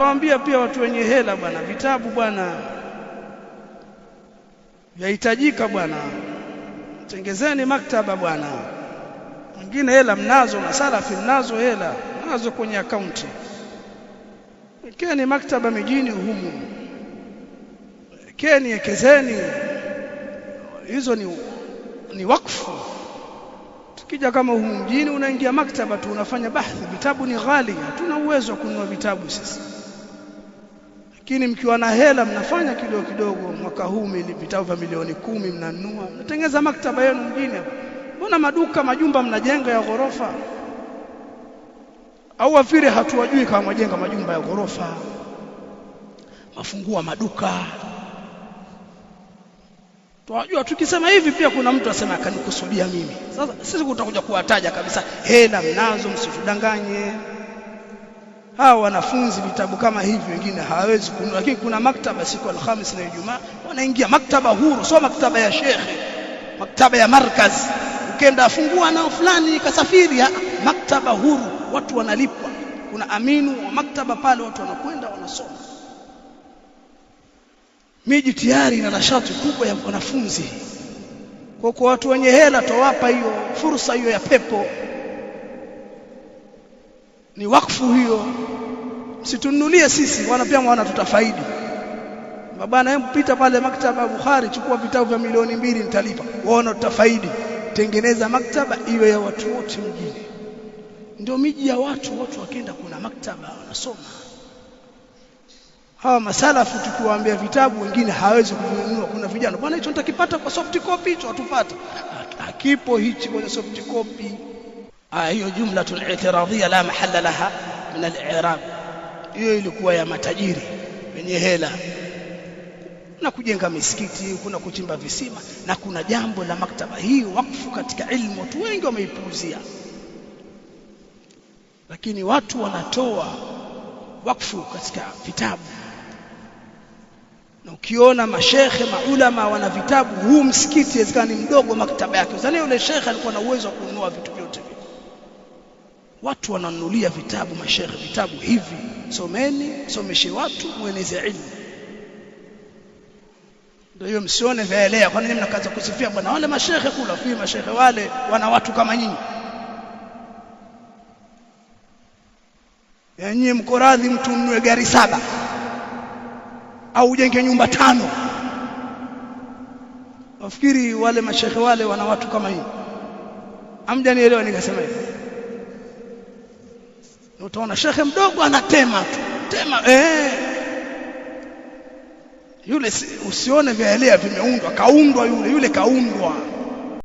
Waambia pia watu wenye hela bwana, vitabu bwana yahitajika bwana, tengezeni maktaba bwana. Wengine hela mnazo, masalafi mnazo hela mnazo kwenye akaunti, wekeni maktaba mijini humu, wekeni, ekezeni, hizo ni wakfu. Tukija kama humu mjini unaingia maktaba tu unafanya bahthi, vitabu ni ghali, hatuna uwezo wa kununua vitabu sisi. Lakini mkiwa na hela mnafanya kidogo kidogo, mwaka huu vitabu vya milioni 10 mnanunua, mnatengeza maktaba yenu mjini hapa. Mbona maduka majumba mnajenga ya ghorofa? Au wafiri hatuwajui kama mnajenga majumba ya ghorofa, mafungua maduka tuwajua. Tukisema hivi pia kuna mtu asema akanikusudia mimi. Sasa sisi tutakuja kuwataja kabisa, hela mnazo, msitudanganye. Hao wanafunzi vitabu kama hivi wengine hawawezi kununua, lakini kuna maktaba siku Alhamisi na Ijumaa wanaingia maktaba huru, sio maktaba ya shekhe, maktaba ya markaz. Ukenda afungua nao fulani kasafiri, maktaba huru, watu wanalipwa, kuna aminu wa maktaba pale, watu wanakwenda wanasoma. Miji tayari ina nashati kubwa ya wanafunzi. Kwa watu wenye hela towapa hiyo fursa hiyo ya pepo, ni wakfu hiyo. Msitununulie sisi, wana pia wana tutafaidi. Mabana, hebu pita pale maktaba ya Bukhari, chukua vitabu vya milioni 2 nitalipa. Waona tutafaidi. Tengeneza maktaba iwe ya watu wote mjini. Ndio miji ya watu wakienda kuna maktaba wanasoma. Hawa masalafu tukiwaambia vitabu wengine hawezi kununua. Kuna vijana, bwana hicho nitakipata kwa soft copy, hicho watupata. Hakipo hichi kwenye soft copy. Hiyo jumlatul i'tiradhiyya la mahalla laha min al-i'rab. Hiyo ilikuwa ya matajiri wenye hela, na kujenga misikiti, kuna kuchimba visima, na kuna jambo la maktaba hii wakfu katika ilmu. Watu wengi wameipuuzia, lakini watu wanatoa wakfu katika vitabu. Na ukiona mashekhe maulama wana vitabu, huu msikiti inawezekana ni mdogo maktaba yake, uzani yule shekhe alikuwa na uwezo wa kununua vitu vyote vile. Watu wananunulia vitabu, mashekhe, vitabu hivi, someni, someshe watu, mueneze ilmu. Ndio hiyo, msione vaelea. Kwa nini mnakaza kusifia bwana wale mashekhe kula? Fi mashekhe wale wana watu kama nyinyi. Nyinyi mko radhi mtu mnunue gari 7 au ujenge nyumba 5? Wafikiri wale mashekhe wale wana watu kama hii? Amjanielewa nikasema hivi. Utaona shekhe mdogo anatema tu, tema yule usione vyaelea vimeundwa, kaundwa yule kaundwa.